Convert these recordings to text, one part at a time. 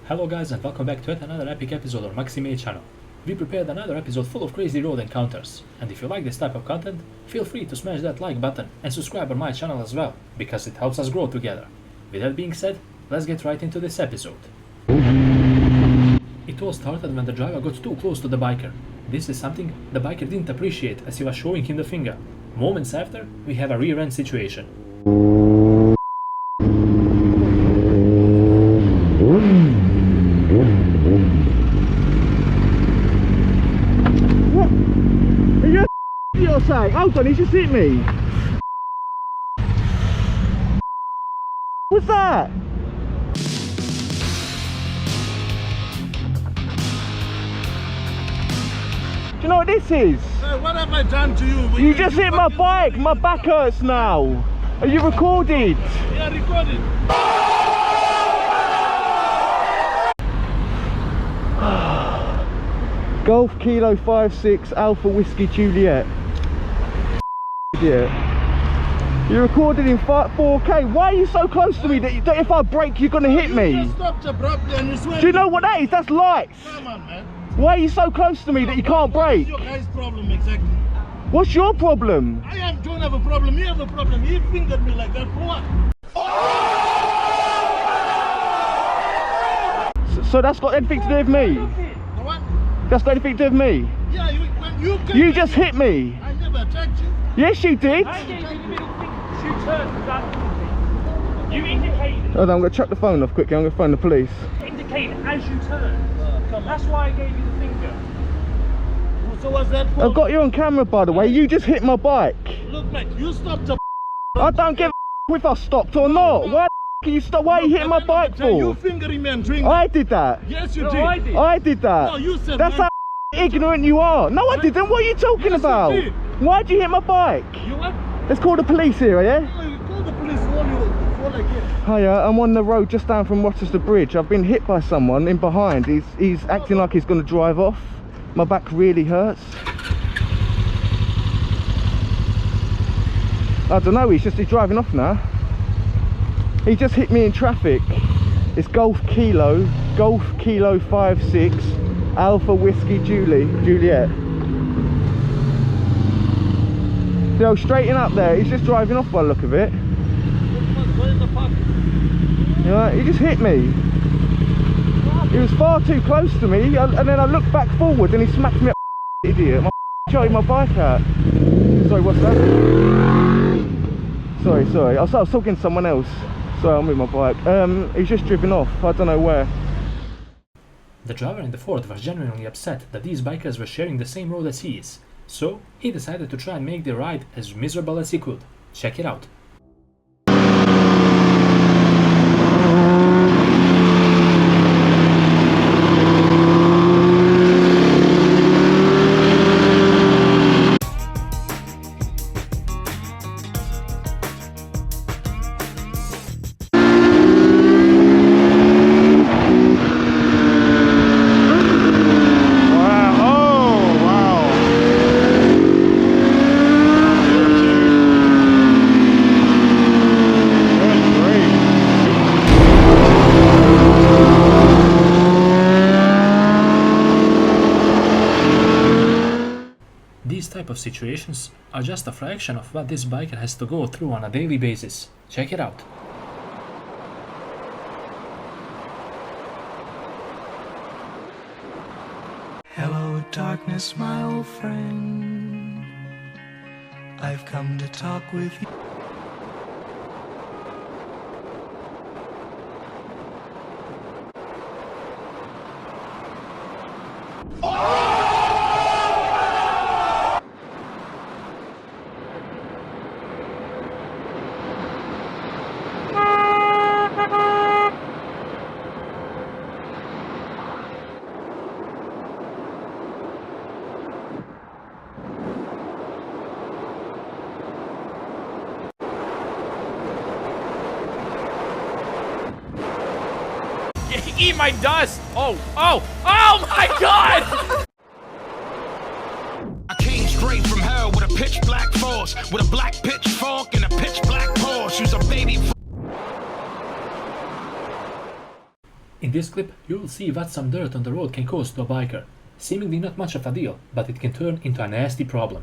Hello guys and welcome back to yet another epic episode on Maxi channel. We prepared another episode full of crazy road encounters, and if you like this type of content, feel free to smash that like button and subscribe on my channel as well, because it helps us grow together. With that being said, let's get right into this episode. It all started when the driver got too close to the biker. This is something the biker didn't appreciate as he was showing him the finger. Moments after, we have a rear end situation. Hold on, he just hit me. What's that? Do you know what this is? Hey, what have I done to you? You just hit my bike. My back hurts now. Are you recorded? Yeah, recorded. Golf Kilo 56 Alpha Whiskey Juliet. Idiot. You're recorded in 4K. Why are you so close to me that if I brake you're gonna hit me? You just stopped abruptly and you swear. Do you know what that is? That's lights. Come on, man. Why are you so close to me that you can't brake? What's your guy's problem exactly? What's your problem? I don't have a problem. You have a problem. He fingered me like that for what? So that's got anything to do with me? What? That's got anything to do with me? Yeah, you just hit me. I never attacked you. Yes, you did. I gave you the middle finger to turn for that. You indicated. Hold on, I'm going to chuck the phone off quickly. I'm going to phone the police. Indicated as you turn. That's why I gave you the finger. So what's that for? I've got you on camera, by the way. You just hit my bike. Look, mate, you stopped a I don't give a if I stopped or not. Why can you stop? Why are you hitting my bike for? You fingering me and drinking. I did that. Yes, you No, did. I did. I did that. No, you said that's how ignorant you are. No, I didn't. What are you talking Yes, you about? did. Why'd you hit my bike? You what? Let's call the police here, yeah? No, you call the police all you fall again. Hiya, I'm on the road just down from Rochester Bridge. I've been hit by someone in behind. He's acting like he's going to drive off. My back really hurts. I don't know, he's driving off now. He just hit me in traffic. It's Golf Kilo 56 Alpha Whiskey Juliet. Yo, straighten up there. He's just driving off by the look of it. Where's the park? You know, he just hit me. He was far too close to me, and then I looked back forward and he smacked me up. Idiot. My shot my bike out. Sorry, what's that? Sorry. I was talking to someone else. Sorry, I'm with my bike. He's just driven off. I don't know where. The driver in the Ford was genuinely upset that these bikers were sharing the same road as he is. So, he decided to try and make the ride as miserable as he could. Check it out. These type of situations are just a fraction of what this biker has to go through on a daily basis. Check it out. Hello, darkness, my old friend. I've come to talk with you. Eat my dust! Oh my god! I came straight from hell with a pitch black force, with a black pitchfork and a pitch black Porsche. Use a baby. this clip, you will see what some dirt on the road can cause to a biker. Seemingly not much of a deal, but it can turn into a nasty problem.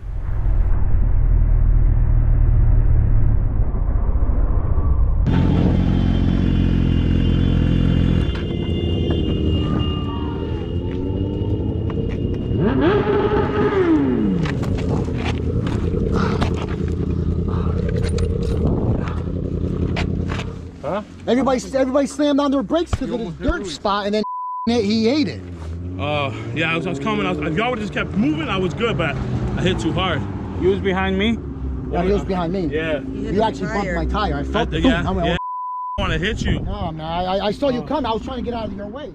Everybody slammed on their brakes because of this dirt spot, and then he ate it. Yeah, I was coming. If y'all would have just kept moving, I was good, but I hit too hard. You was behind me? Yeah, he was behind me. Yeah. You actually bumped my tire. I felt the boom. Yeah, I want to hit you. No, man. I saw you come. I was trying to get out of your way.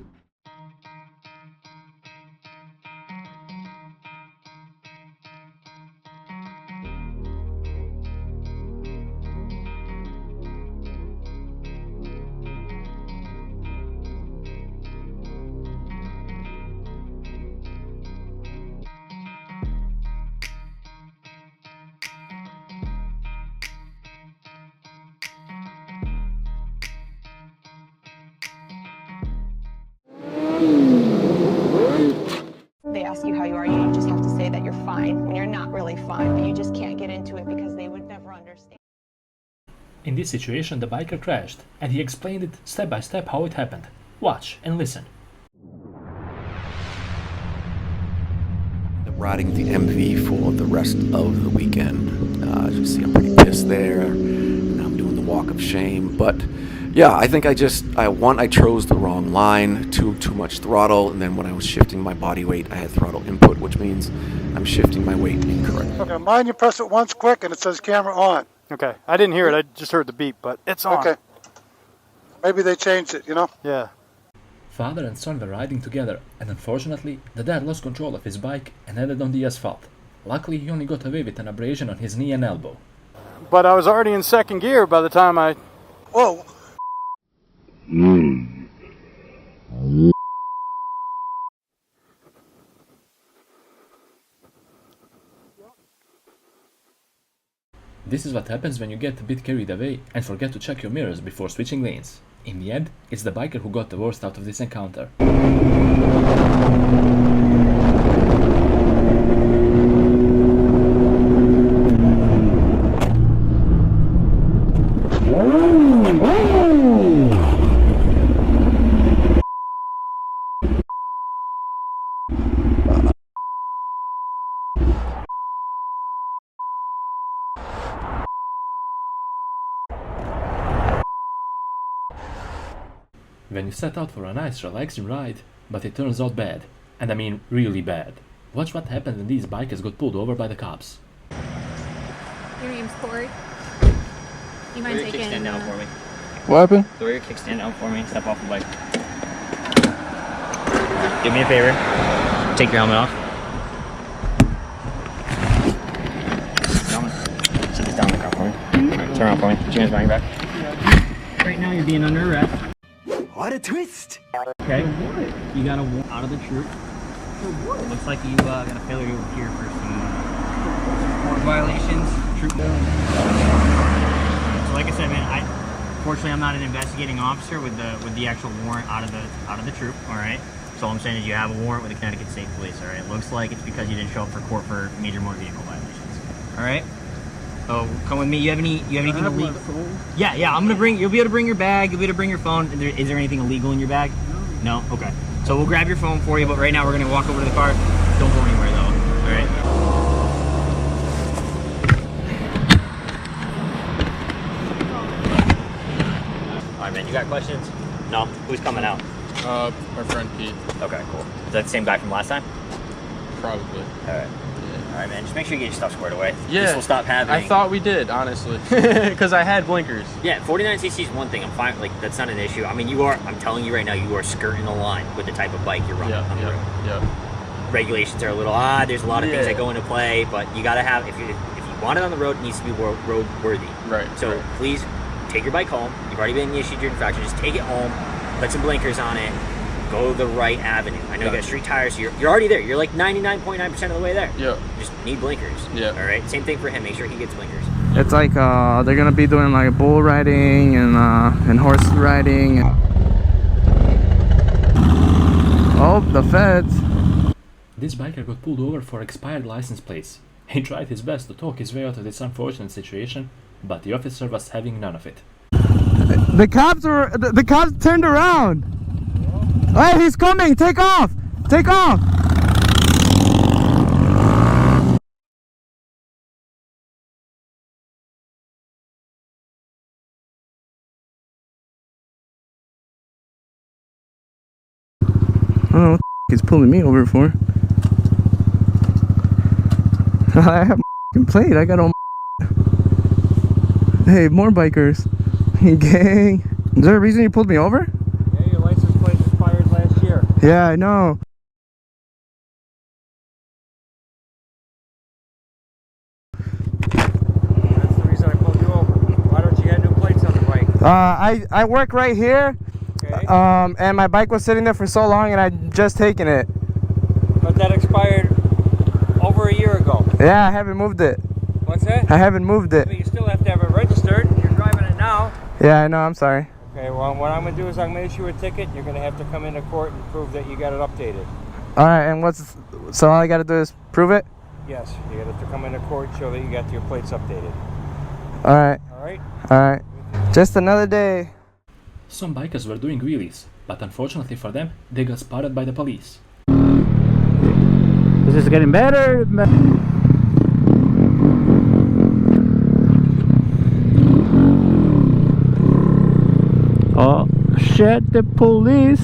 They ask you how you are, you just have to say that you're fine when you're not really fine, but you just can't get into it because they would never understand. In this situation, the biker crashed, and he explained it step by step how it happened. Watch and listen. Riding the MV for the rest of the weekend. As you see, I'm pretty pissed there, and I'm doing the walk of shame. But yeah, I think I chose the wrong line, too much throttle, and then when I was shifting my body weight, I had throttle input, which means I'm shifting my weight incorrectly. Okay, mine you press it once quick and it says camera on. Okay, I didn't hear it, I just heard the beep, but it's on. Okay. Maybe they changed it, you know? Yeah. Father and son were riding together, and unfortunately, the dad lost control of his bike and landed on the asphalt. Luckily, he only got away with an abrasion on his knee and elbow. But I was already in second gear by the time I... Whoa. This is what happens when you get a bit carried away and forget to check your mirrors before switching lanes. In the end, it's the biker who got the worst out of this encounter. When you set out for a nice relaxing ride, but it turns out bad. And I mean really bad. Watch what happened when these bikers got pulled over by the cops. Your name's Corey. You mind taking... Kickstand down for me. What happened? Throw your kickstand down for me. Step off the bike. Do me a favor. Take your helmet off. Sit this down in the car for me. Right, turn around for me. Put your hands behind your back. Right now you're being under arrest. What a twist! Okay. You got a warrant out of the troop. Looks like you got a failure to appear for some court violations. Troop. So like I said, man, fortunately I'm not an investigating officer with the actual warrant out of the troop. All right. So all I'm saying is you have a warrant with the Connecticut State Police. All right. It looks like it's because you didn't show up for court for major motor vehicle violations. All right. So come with me. You have anything illegal? Yeah. I'm gonna bring. You'll be able to bring your bag. You'll be able to bring your phone. Is there anything illegal in your bag? No. Okay. So we'll grab your phone for you. But right now we're gonna walk over to the car. Don't go anywhere though. All right. All right, man. You got questions? No. Who's coming out? My friend Pete. Okay. Cool. Is that the same guy from last time? Probably. All right. All right, man, just make sure you get your stuff squared away. Yeah. This will stop happening. I thought we did, honestly. Because I had blinkers. Yeah, 49cc is one thing. I'm fine. Like, that's not an issue. I mean, I'm telling you right now, you are skirting the line with the type of bike you're running on the road. Yeah. Regulations are a little odd. There's a lot of things that go into play, but you got to have, if you want it on the road, it needs to be road worthy. Right. So please take your bike home. You've already been issued your infraction. Just take it home, put some blinkers on it, go the right avenue. I know you got street tires, so you're already there. You're like 99.9% of the way there. Yeah. You just need blinkers. Yeah. All right. Same thing for him. Make sure he gets blinkers. It's like they're gonna be doing like bull riding and horse riding. Oh, the feds. This biker got pulled over for expired license plates. He tried his best to talk his way out of this unfortunate situation, but the officer was having none of it. The cops turned around. Hey, he's coming. Take off. Take off. I don't know what he's pulling me over for. I have my plate. I got all my... Hey, more bikers. Hey, gang. Is there a reason you pulled me over? Yeah, your license plate expired last year. Yeah, I know. That's the reason I pulled you over. Why don't you get new plates on the bike? I work right here. Okay. And my bike was sitting there for so long and I just taken it. But that expired over a year ago. Yeah, I haven't moved it. What's that? I haven't moved it. But you still have to have it registered. You're driving it now. Yeah, I know. I'm sorry. Okay, well, what I'm going to do is I'm going to issue a ticket. You're going to have to come into court and prove that you got it updated. All right, and so all I got to do is prove it? Yes, you got to come into court and show that you got your plates updated. All right. All right? All right. Just another day. Some bikers were doing wheelies, but unfortunately for them, they got spotted by the police. This is getting better. Oh shit, the police.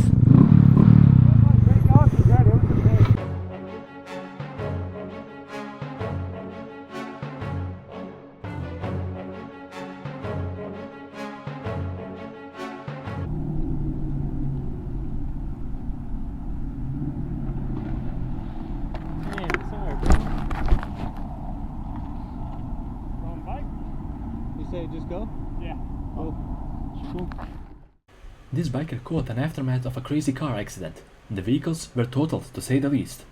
Just go? Yeah. Oh. Cool. This biker caught an aftermath of a crazy car accident. The vehicles were totaled, to say the least.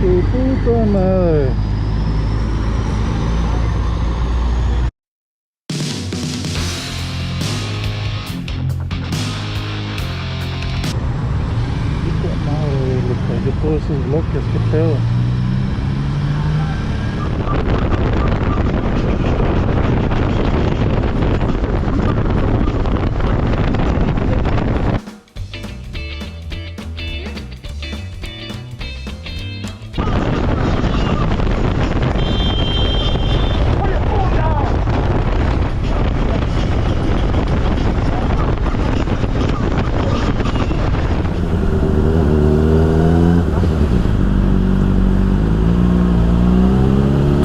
Puta madre. De todos esos bloques, qué pedo.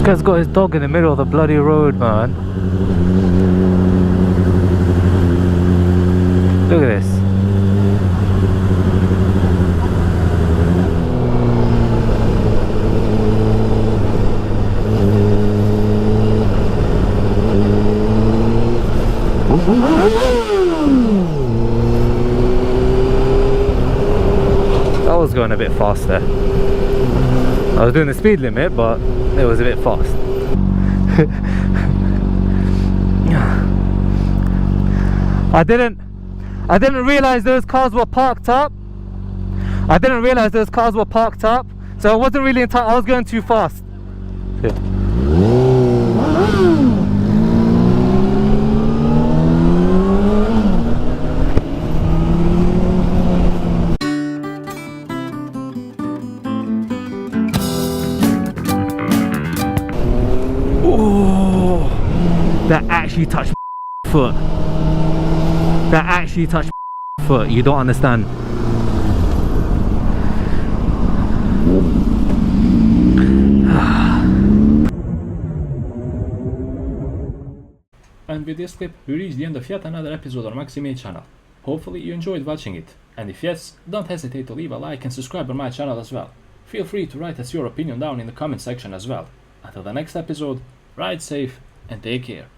This guy's got his dog in the middle of the bloody road, man. Look at this. That was going a bit fast there. I was doing the speed limit, but it was a bit fast. I didn't realize those cars were parked up. So I wasn't really in time. I was going too fast. Yeah. That actually touched my foot. That actually touched my foot. You don't understand. And with this clip, we reach the end of yet another episode on Maxi channel. Hopefully you enjoyed watching it. And if yes, don't hesitate to leave a like and subscribe on my channel as well. Feel free to write us your opinion down in the comment section as well. Until the next episode, ride safe and take care.